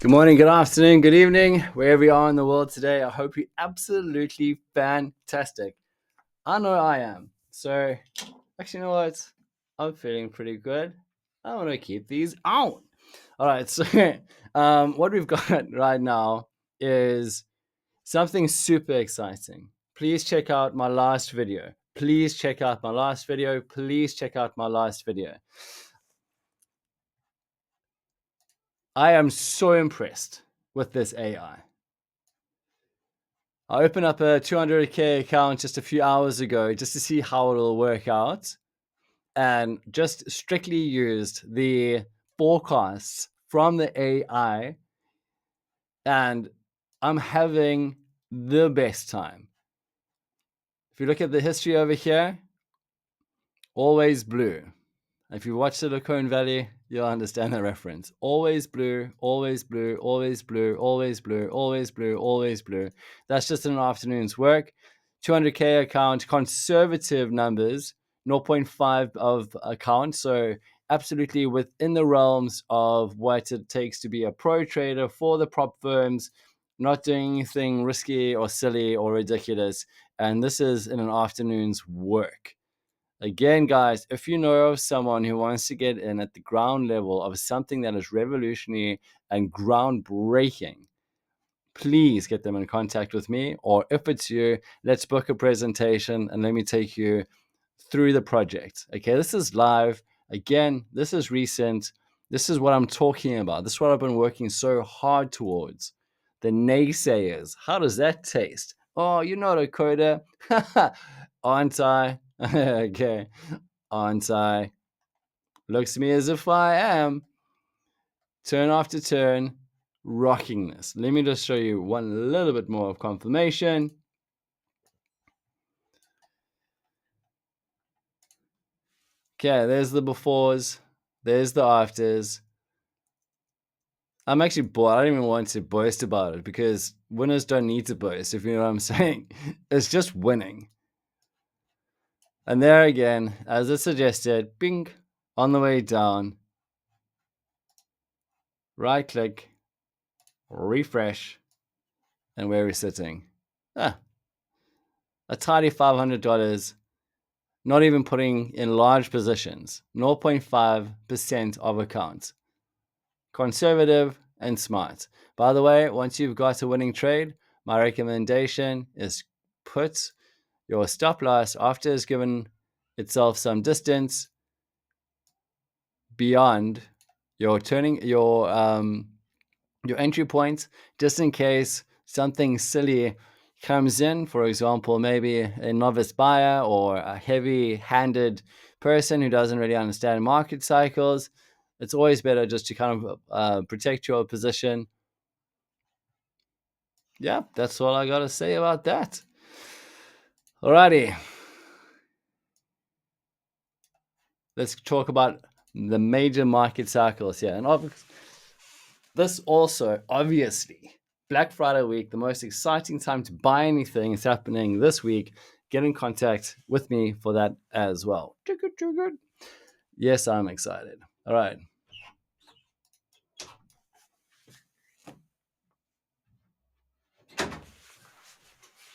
Good morning, good afternoon, good evening, wherever you are in the world today. I hope you're absolutely fantastic. I know I am. So, actually, you know what? I'm feeling pretty good. I want to keep these on. All right. So, what we've got right now is something super exciting. Please check out my last video. Please check out my last video. Please check out my last video. I am so impressed with this AI. I opened up a 200K account just a few hours ago just to see how it'll work out, and just strictly used the forecasts from the AI, and I'm having the best time. If you look at the history over here, always blue. If you watch Silicon Valley, you'll understand the reference. Always blue, always blue, always blue, always blue, always blue, always blue. That's just an afternoon's work. 200K account, conservative numbers, 0.5 of account. So absolutely within the realms of what it takes to be a pro trader for the prop firms, not doing anything risky or silly or ridiculous. And this is in an afternoon's work. Again, guys, if you know of someone who wants to get in at the ground level of something that is revolutionary and groundbreaking, please get them in contact with me. Or if it's you, let's book a presentation and let me take you through the project. Okay, this is live. Again, this is recent. This is what I'm talking about. This is what I've been working so hard towards. The naysayers, how does that taste? Oh, you're not a coder. Aren't I? Okay. Aren't I? Looks to me as if I am. Turn after turn, rocking this. Let me just show you one little bit more of confirmation. Okay, there's the befores. There's the afters. I'm actually bored. I don't even want to boast about it because winners don't need to boast, if you know what I'm saying. It's just winning. And there again, as it suggested, bing, on the way down, right click, refresh, and where we're sitting. A tidy $500, not even putting in large positions, 0.5% of accounts. Conservative and smart. By the way, once you've got a winning trade, my recommendation is put your stop loss after it's given itself some distance beyond your entry point, just in case something silly comes in. For example, maybe a novice buyer or a heavy-handed person who doesn't really understand market cycles. It's always better just to kind of protect your position. Yeah, that's all I got to say about that. Alrighty. Let's talk about the major market cycles here. And this also, obviously, Black Friday week, the most exciting time to buy anything is happening this week. Get in contact with me for that as well. Yes, I'm excited. All right.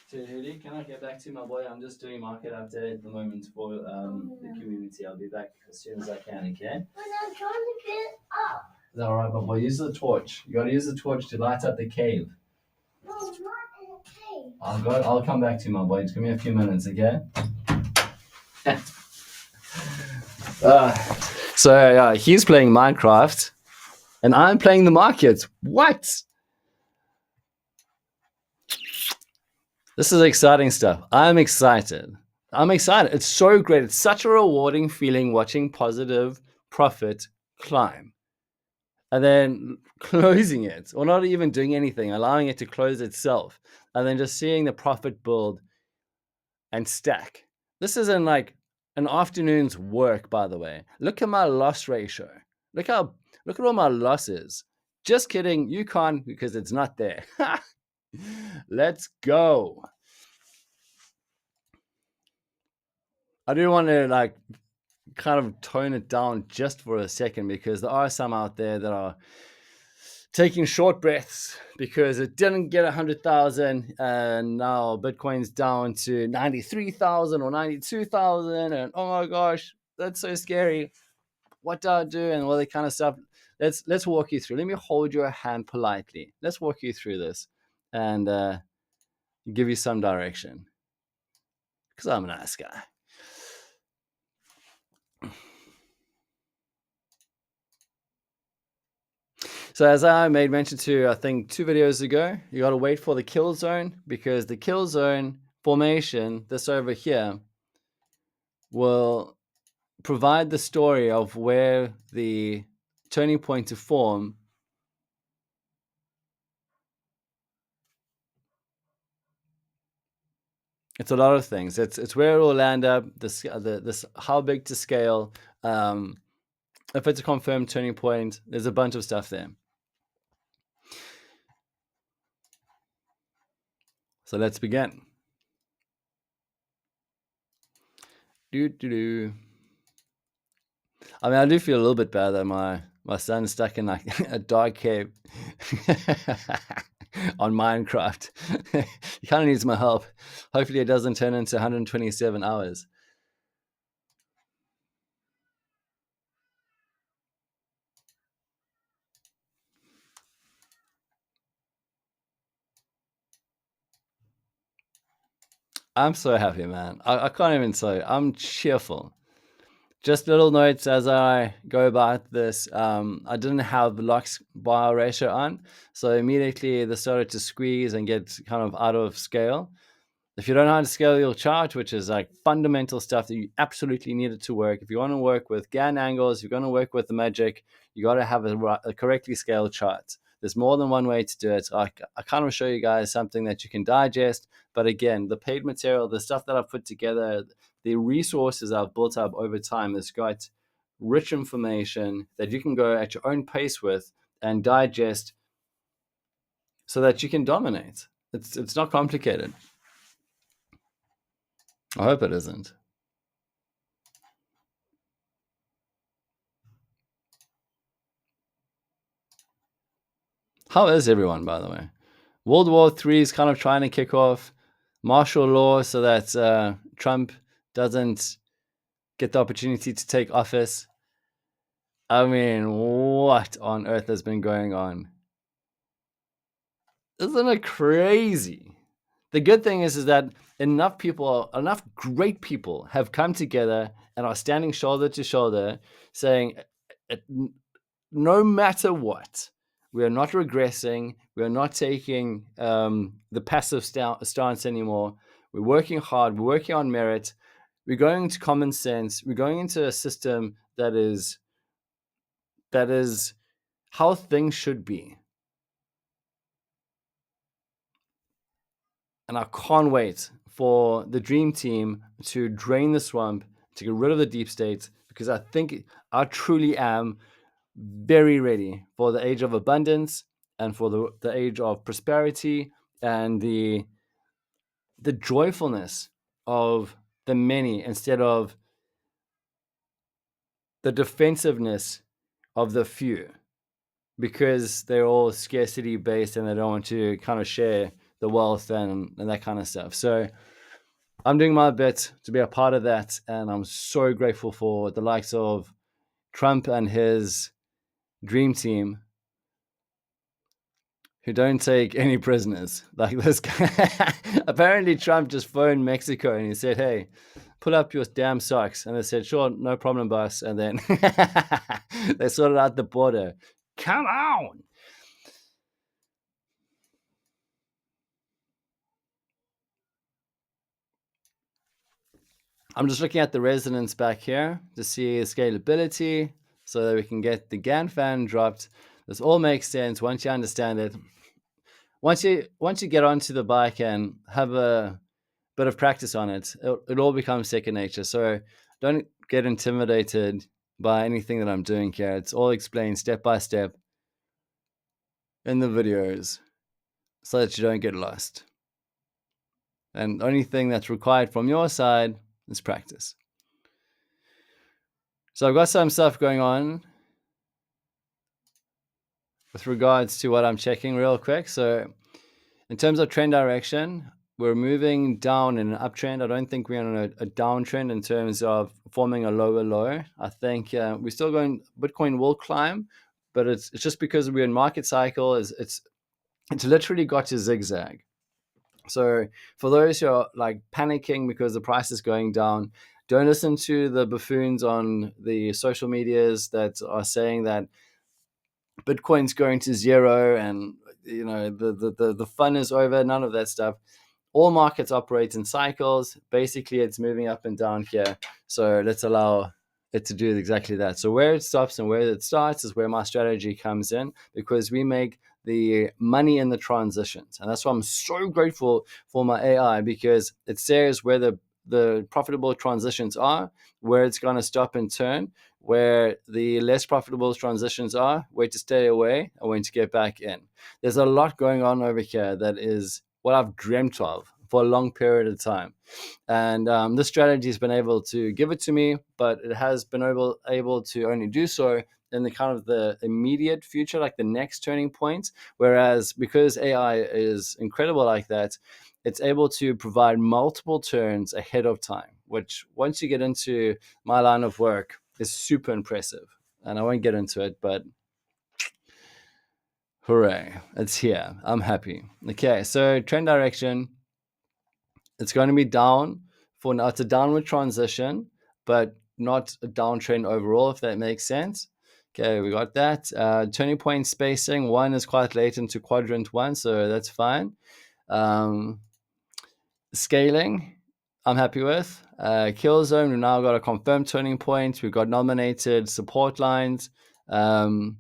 Can I get back to my boy? I'm just doing market update at the moment for the community. I'll be back as soon as I can, okay? But I'm trying to get up. Is that all right, my boy? Use the torch. You got to use the torch to light up the cave. No, not in a cave. I'll come back to you, my boy. Just give me a few minutes, okay? So he's playing Minecraft, and I'm playing the market. What? This is exciting stuff. I'm excited. It's so great. It's such a rewarding feeling watching positive profit climb. And then closing it, or not even doing anything, allowing it to close itself. And then just seeing the profit build and stack. This isn't like an afternoon's work, by the way. Look at my loss ratio. Look at all my losses. Just kidding. You can't because it's not there. Let's go. I do want to kind of tone it down just for a second because there are some out there that are taking short breaths because it didn't get 100,000, and now Bitcoin's down to 93,000 or 92,000, and oh my gosh, that's so scary. What do I do? And all that kind of stuff. Let's walk you through. Let me hold your hand politely. Let's walk you through this and give you some direction because I'm a nice guy. So as I made mention to, I think 2 videos ago, you got to wait for the kill zone, because the kill zone formation, this over here, will provide the story of where the turning point to form. It's a lot of things. It's where it will land up, this how big to scale. If it's a confirmed turning point, there's a bunch of stuff there. So let's begin. I mean, I do feel a little bit bad that my son's stuck in like a dog cave on Minecraft. He kind of needs my help. Hopefully it doesn't turn into 127 hours. I'm so happy, man. I can't even say. I'm cheerful. Just little notes as I go about this. I didn't have Locke's bar ratio on, so immediately they started to squeeze and get kind of out of scale. If you don't know how to scale your chart, which is like fundamental stuff that you absolutely need it to work. If you want to work with Gann angles, you're going to work with the magic, you got to have a correctly scaled chart. There's more than one way to do it. I kind of show you guys something that you can digest. But again, the paid material, the stuff that I've put together, the resources I've built up over time has got rich information that you can go at your own pace with and digest so that you can dominate. It's not complicated. I hope it isn't. How is everyone, by the way? World War III is kind of trying to kick off. Martial law so that Trump doesn't get the opportunity to take office. I mean, what on earth has been going on? Isn't it crazy? The good thing is that enough great people have come together and are standing shoulder to shoulder saying, no matter what, we are not regressing. We are not taking the passive stance anymore. We're working hard. We're working on merit. We're going into common sense. We're going into a system that is how things should be. And I can't wait for the dream team to drain the swamp, to get rid of the deep state, because I think I truly am very ready for the age of abundance and for the age of prosperity and the joyfulness of the many instead of the defensiveness of the few, because they're all scarcity based and they don't want to kind of share the wealth and that kind of stuff. So I'm doing my bit to be a part of that, and I'm so grateful for the likes of Trump and his dream team who don't take any prisoners. Like this guy. Apparently Trump just phoned Mexico and he said, hey, pull up your damn socks. And they said, sure, no problem, boss. And then they sorted out the border. Come on. I'm just looking at the resonance back here to see scalability so that we can get the GAN fan dropped. This all makes sense once you understand it. Once you get onto the bike and have a bit of practice on it, it all becomes second nature. So don't get intimidated by anything that I'm doing here. It's all explained step by step in the videos so that you don't get lost. And the only thing that's required from your side is practice. So I've got some stuff going on with regards to what I'm checking real quick. So in terms of trend direction, we're moving down in an uptrend. I don't think we're on a downtrend in terms of forming a lower low. I think we're still going, Bitcoin will climb, but it's just because we're in market cycle, it's literally got to zigzag. So for those who are like panicking because the price is going down, don't listen to the buffoons on the social medias that are saying that Bitcoin's going to zero and the fun is over. None of that stuff. All markets operate in cycles. Basically, it's moving up and down here. So let's allow it to do exactly that. So where it stops and where it starts is where my strategy comes in, because we make the money in the transitions. And that's why I'm so grateful for my AI, because it says where the profitable transitions are, where it's going to stop and turn, where the less profitable transitions are, where to stay away and when to get back in. There's a lot going on over here that is what I've dreamt of for a long period of time. And this strategy has been able to give it to me, but it has been able to only do so in the kind of the immediate future, like the next turning point. Whereas because AI is incredible like that, it's able to provide multiple turns ahead of time, which once you get into my line of work is super impressive. And I won't get into it, but hooray, it's here. I'm happy. Okay, so trend direction, it's going to be down for now. It's a downward transition, but not a downtrend overall, if that makes sense. Okay, we got that. Turning point spacing, 1 is quite late into quadrant 1, so that's fine. Scaling, I'm happy with. Kill zone, we've now got a confirmed turning point. We've got nominated support lines. You'll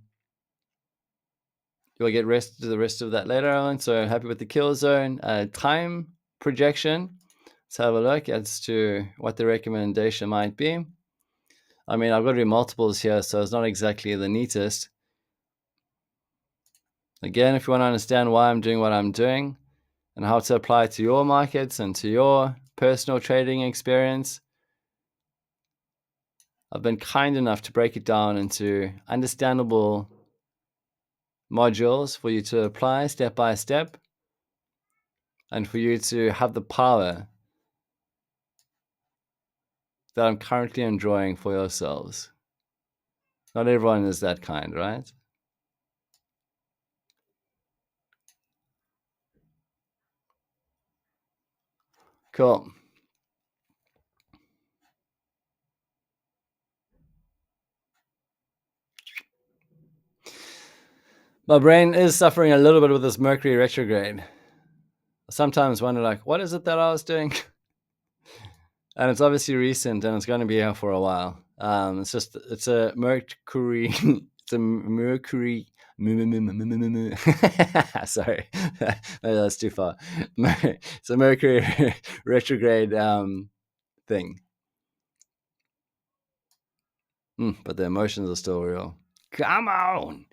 get the rest of that later on. So happy with the kill zone. Time projection. Let's have a look as to what the recommendation might be. I mean, I've got to do multiples here, so it's not exactly the neatest. Again, if you want to understand why I'm doing what I'm doing and how to apply it to your markets and to your personal trading experience, I've been kind enough to break it down into understandable modules for you to apply step by step, and for you to have the power that I'm currently enjoying for yourselves. Not everyone is that kind, right? Cool. My brain is suffering a little bit with this Mercury retrograde. I sometimes wonder, like, what is it that I was doing? And it's obviously recent, and it's going to be here for a while. It's a Mercury, it's a Mercury. Sorry, maybe that's too far. It's a Mercury retrograde thing. But the emotions are still real. Come on.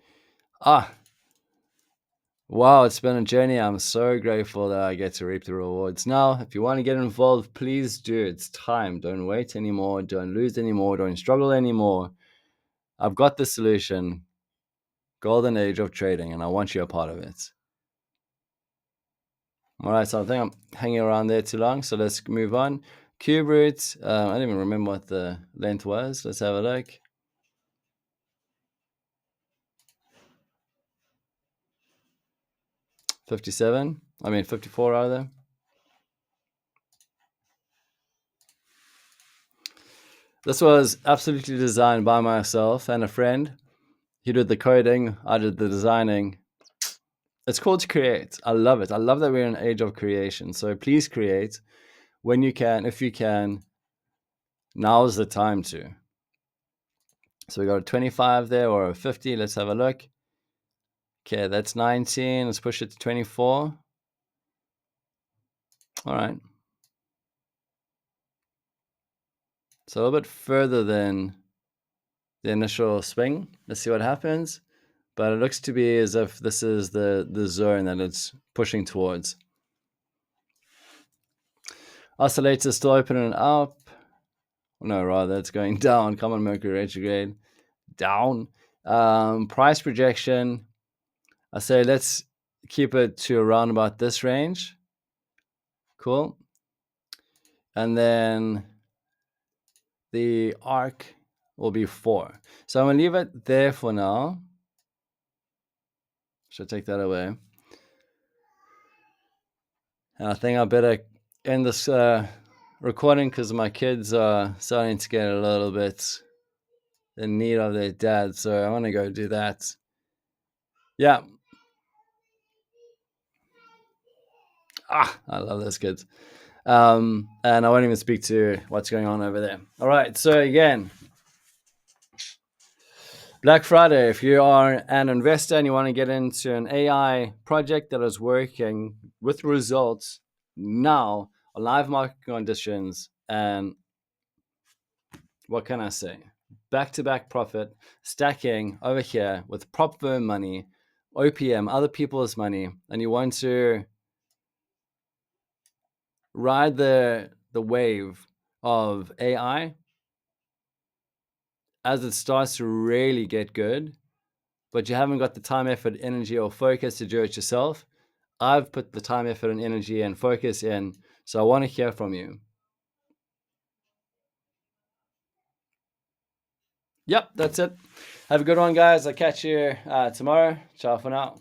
Wow, it's been a journey. I'm so grateful that I get to reap the rewards. Now, if you want to get involved, please do. It's time. Don't wait anymore. Don't lose anymore. Don't struggle anymore. I've got the solution. Golden age of trading, and I want you a part of it. All right, so I think I'm hanging around there too long, so let's move on. Cube root. I don't even remember what the length was. Let's have a look. 54 rather. This was absolutely designed by myself and a friend. He did the coding, I did the designing. It's called to create. I love it. I love that we're in an age of creation. So please create when you can, if you can. Now's the time to. So we got a 25 there, or a 50. Let's have a look. Okay, that's 19. Let's push it to 24. All right. So a little bit further than the initial swing. Let's see what happens. But it looks to be as if this is the zone that it's pushing towards. Oscillator still opening up. No, rather, it's going down. Come on, Mercury retrograde. Down. Price projection. I say let's keep it to around about this range. Cool. And then the arc will be 4. So I'm going to leave it there for now. Should take that away. And I think I better end this recording because my kids are starting to get a little bit in need of their dad. So I want to go do that. Yeah. I love those kids. And I won't even speak to what's going on over there. All right. So again, Black Friday, if you are an investor and you want to get into an AI project that is working with results now, live market conditions, and what can I say? Back-to-back profit, stacking over here with prop firm money, OPM, other people's money, and you want to ride the wave of AI as it starts to really get good, but you haven't got the time, effort, energy, or focus to do it yourself. I've put the time, effort, and energy and focus in, so I want to hear from you. Yep, that's it. Have a good one, guys. I'll catch you tomorrow. Ciao for now.